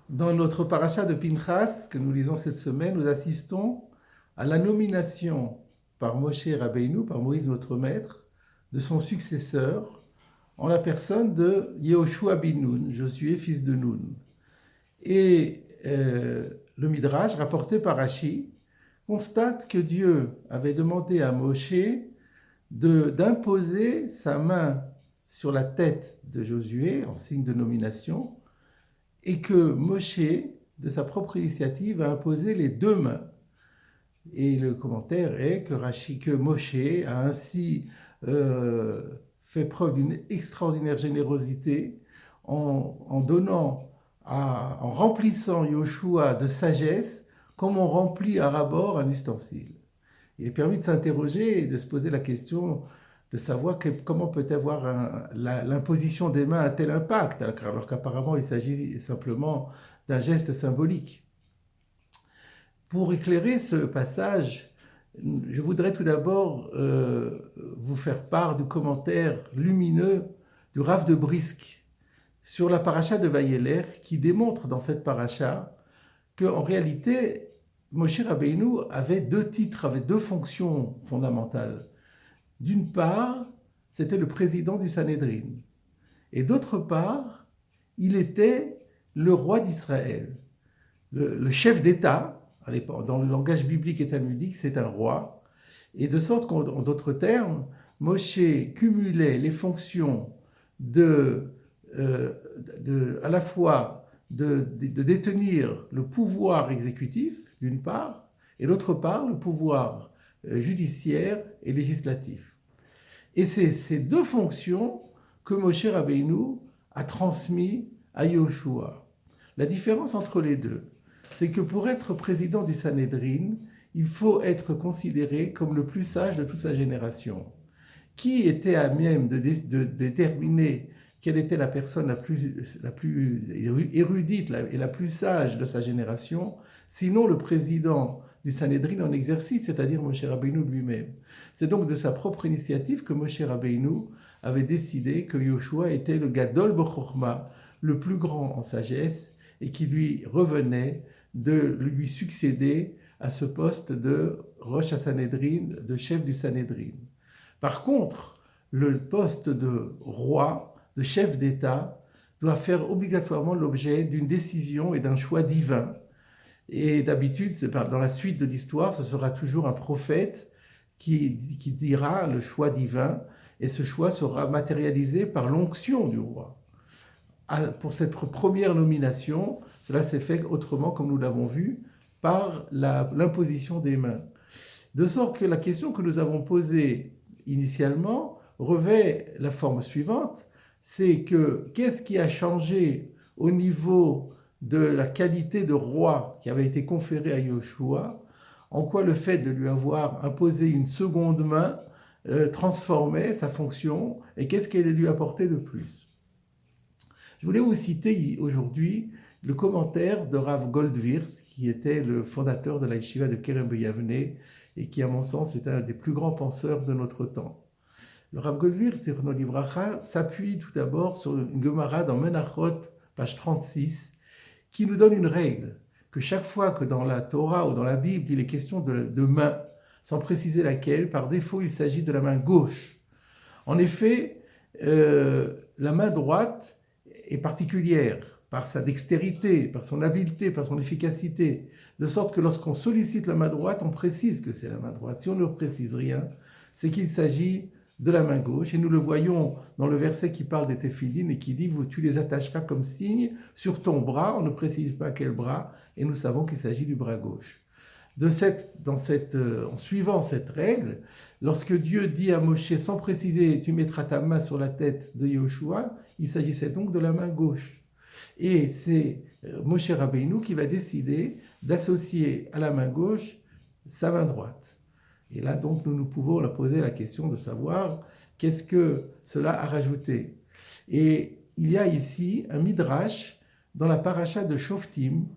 Dans notre paracha de Pinchas que nous lisons cette semaine, nous assistons à la nomination par Moshe Rabbeinu, par Moïse notre maître, de son successeur en la personne de Yehoshua bin Nun, Josué fils de Nun. Et le Midrash, rapporté par Rashi, constate que Dieu avait demandé à Moshe d'imposer sa main sur la tête de Josué en signe de nomination, et que Moshe, de sa propre initiative, a imposé les deux mains. Et le commentaire est que Moshe a ainsi fait preuve d'une extraordinaire générosité en donnant, en remplissant Yoshua de sagesse, comme on remplit à ras-bord un ustensile. Il est permis de s'interroger et de se poser la question de savoir comment peut avoir l'imposition des mains un tel impact, alors qu'apparemment il s'agit simplement d'un geste symbolique. Pour éclairer ce passage, je voudrais tout d'abord vous faire part du commentaire lumineux du Rav de Brisk sur la paracha de Vayeler, qui démontre dans cette paracha qu'en réalité, Moshe Rabbeinu avait deux titres, avait deux fonctions fondamentales. D'une part, c'était le président du Sanhédrin. Et d'autre part, il était le roi d'Israël. Le chef d'État, dans le langage biblique et talmudique, c'est un roi. Et de sorte qu'en d'autres termes, Moshe cumulait les fonctions à la fois de détenir le pouvoir exécutif, d'une part, et d'autre part, le pouvoir judiciaire et législatif. Et c'est ces deux fonctions que Moshe Rabbeinu a transmis à Yehoshua. La différence entre les deux, c'est que pour être président du Sanhédrin, il faut être considéré comme le plus sage de toute sa génération. Qui était à même de déterminer quelle était la personne la plus érudite et la plus sage de sa génération, sinon le président du Sanhédrin en exercice, c'est-à-dire Moshe Rabbeinu lui-même. C'est donc de sa propre initiative que Moshe Rabbeinu avait décidé que Yoshua était le Gadol B'Chorma, le plus grand en sagesse, et qu'il lui revenait de lui succéder à ce poste de Rosh HaSanhédrin, de chef du Sanhédrin. Par contre, le poste de roi, de chef d'État, doit faire obligatoirement l'objet d'une décision et d'un choix divin. Et d'habitude, dans la suite de l'histoire, ce sera toujours un prophète qui dira le choix divin, et ce choix sera matérialisé par l'onction du roi. Pour cette première nomination, cela s'est fait autrement, comme nous l'avons vu, par l'imposition des mains. De sorte que la question que nous avons posée initialement revêt la forme suivante, c'est que qu'est-ce qui a changé au niveau de la qualité de roi qui avait été conférée à Yoshua, en quoi le fait de lui avoir imposé une seconde main transformait sa fonction, et qu'est-ce qu'elle lui apportait de plus. Je voulais vous citer aujourd'hui le commentaire de Rav Goldwirth, qui était le fondateur de la yeshiva de Kerem Beyavne et qui, à mon sens, est un des plus grands penseurs de notre temps. Le Rav Goldwirth, Zichrono Livracha, s'appuie tout d'abord sur une Gemara dans Menachot, page 36, qui nous donne une règle, que chaque fois que dans la Torah ou dans la Bible, il est question de main, sans préciser laquelle, par défaut, il s'agit de la main gauche. En effet, la main droite est particulière par sa dextérité, par son habileté, par son efficacité, de sorte que lorsqu'on sollicite la main droite, on précise que c'est la main droite. Si on ne précise rien, c'est qu'il s'agit de la main gauche, et nous le voyons dans le verset qui parle des téphilines et qui dit « Tu les attacheras comme signe sur ton bras », on ne précise pas quel bras, et nous savons qu'il s'agit du bras gauche. En suivant cette règle, lorsque Dieu dit à Moshe, sans préciser, tu mettras ta main sur la tête de Yehoshua, il s'agissait donc de la main gauche. Et c'est Moshe Rabbeinu qui va décider d'associer à la main gauche sa main droite. Et là, donc, nous pouvons poser la question de savoir qu'est-ce que cela a rajouté. Et il y a ici un midrash dans la paracha de Shoftim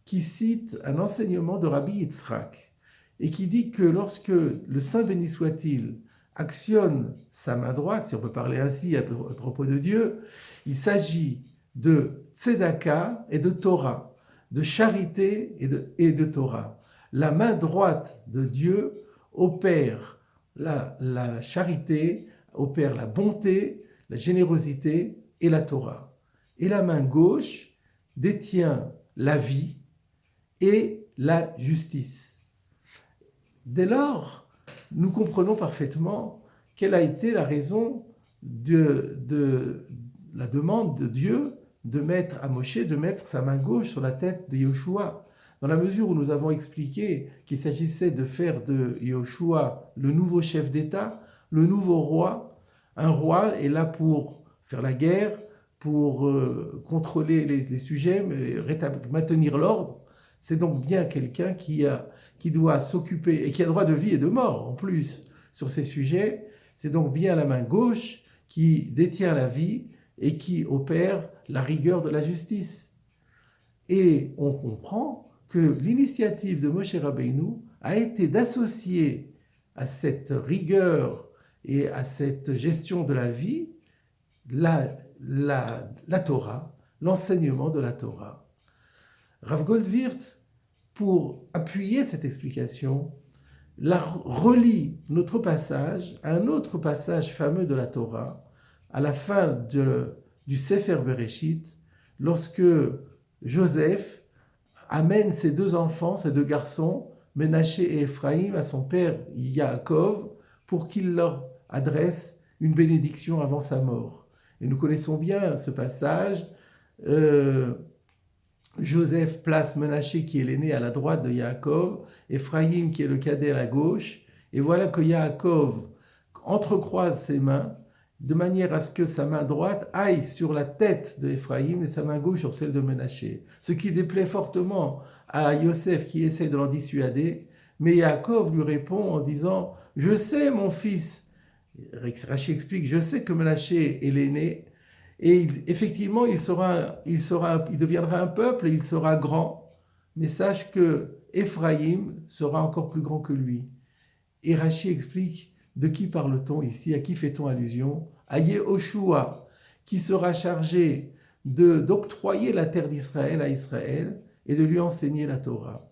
qui cite un enseignement de Rabbi Yitzhak et qui dit que lorsque le Saint béni soit-il actionne sa main droite, si on peut parler ainsi à propos de Dieu, il s'agit de Tzedaka et de Torah. de charité et de Torah. La main droite de Dieu opère la charité, opère la bonté, la générosité et la Torah. Et la main gauche détient la vie et la justice. Dès lors, nous comprenons parfaitement quelle a été la raison de la demande de Dieu de mettre à Moshe, de mettre sa main gauche sur la tête de Yoshua. Dans la mesure où nous avons expliqué qu'il s'agissait de faire de Yoshua le nouveau chef d'État, le nouveau roi. Un roi est là pour faire la guerre, pour contrôler les sujets, maintenir l'ordre. C'est donc bien quelqu'un qui doit s'occuper, et qui a droit de vie et de mort en plus sur ces sujets. C'est donc bien la main gauche qui détient la vie et qui opère la rigueur de la justice. Et on comprend que l'initiative de Moshe Rabbeinu a été d'associer à cette rigueur et à cette gestion de la vie la Torah, l'enseignement de la Torah. Rav Goldwirth, pour appuyer cette explication, relie notre passage à un autre passage fameux de la Torah, à la fin du Sefer Bereshit, lorsque Joseph amène ses deux enfants, ses deux garçons, Ménaché et Ephraïm, à son père Yaakov, pour qu'il leur adresse une bénédiction avant sa mort. Et nous connaissons bien ce passage. Joseph place Ménaché, qui est l'aîné, à la droite de Yaakov, Ephraïm, qui est le cadet, à la gauche. Et voilà que Yaakov entrecroise ses mains, de manière à ce que sa main droite aille sur la tête de Ephraïm et sa main gauche sur celle de Ménaché. Ce qui déplaît fortement à Yosef, qui essaie de l'en dissuader. Mais Yaakov lui répond en disant « Je sais, mon fils ». Rachi explique « Je sais que Ménaché est l'aîné ». Et effectivement, il deviendra un peuple et il sera grand. Mais sache que Ephraïm sera encore plus grand que lui. Et Rachi explique de qui parle-t-on ici, à qui fait-on allusion? À Yehoshua, qui sera chargé d'octroyer la terre d'Israël à Israël et de lui enseigner la Torah.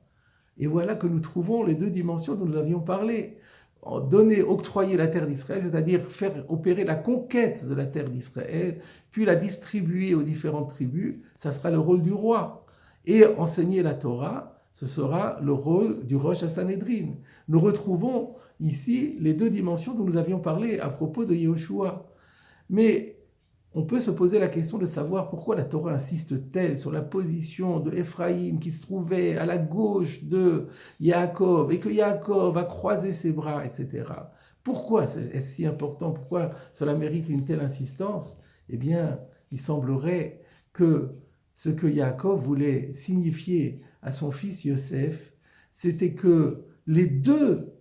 Et voilà que nous trouvons les deux dimensions dont nous avions parlé. Octroyer la terre d'Israël, c'est-à-dire faire opérer la conquête de la terre d'Israël, puis la distribuer aux différentes tribus, ça sera le rôle du roi. Et enseigner la Torah, ce sera le rôle du Rosh HaSanhedrin. Nous retrouvons ici les deux dimensions dont nous avions parlé à propos de Yehoshua. Mais on peut se poser la question de savoir pourquoi la Torah insiste-t-elle sur la position de Ephraïm qui se trouvait à la gauche de Yaakov et que Yaakov a croisé ses bras, etc. Pourquoi est-ce si important? Pourquoi cela mérite une telle insistance? Eh bien, il semblerait que ce que Yaakov voulait signifier à son fils Yosef, c'était que les deux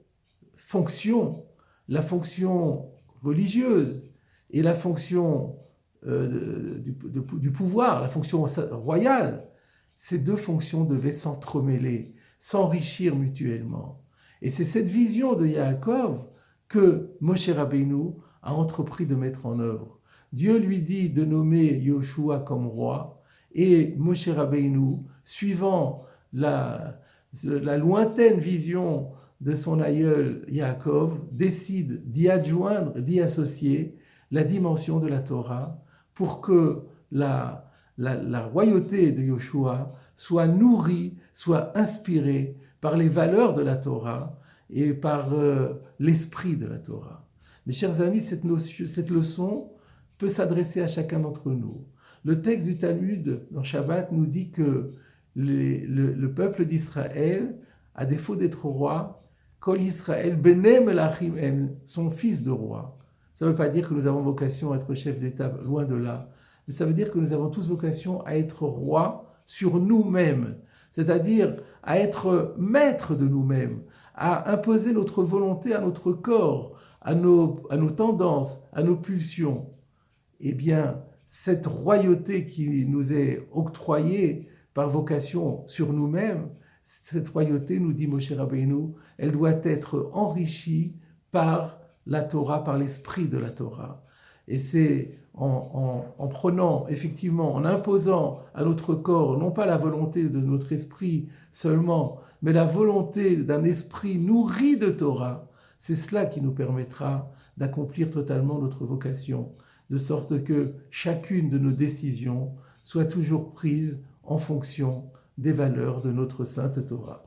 fonctions, la fonction religieuse et la fonction du pouvoir, la fonction royale, ces deux fonctions devaient s'entremêler, s'enrichir mutuellement. Et c'est cette vision de Yaakov que Moshe Rabbeinu a entrepris de mettre en œuvre. Dieu lui dit de nommer Yoshua comme roi, et Moshe Rabbeinu, suivant la lointaine vision de son aïeul Yaakov, décide d'y adjoindre, d'y associer la dimension de la Torah pour que la royauté de Yoshua soit nourrie, soit inspirée par les valeurs de la Torah et par l'esprit de la Torah. Mes chers amis, cette leçon peut s'adresser à chacun d'entre nous. Le texte du Talmud dans Shabbat nous dit que le peuple d'Israël, à défaut d'être roi, Kol Israël Bene Melachim Em, son fils de roi. Ça ne veut pas dire que nous avons vocation à être chef d'État, loin de là. Mais ça veut dire que nous avons tous vocation à être rois sur nous-mêmes, c'est-à-dire à être maîtres de nous-mêmes, à imposer notre volonté à notre corps, à nos tendances, à nos pulsions. Eh bien, cette royauté qui nous est octroyée par vocation sur nous-mêmes, cette royauté, nous dit Moshe Rabbeinu, elle doit être enrichie par la Torah, par l'esprit de la Torah. Et c'est en prenant effectivement, en imposant à notre corps, non pas la volonté de notre esprit seulement, mais la volonté d'un esprit nourri de Torah, c'est cela qui nous permettra d'accomplir totalement notre vocation, de sorte que chacune de nos décisions soit toujours prise en fonction des valeurs de notre sainte Torah.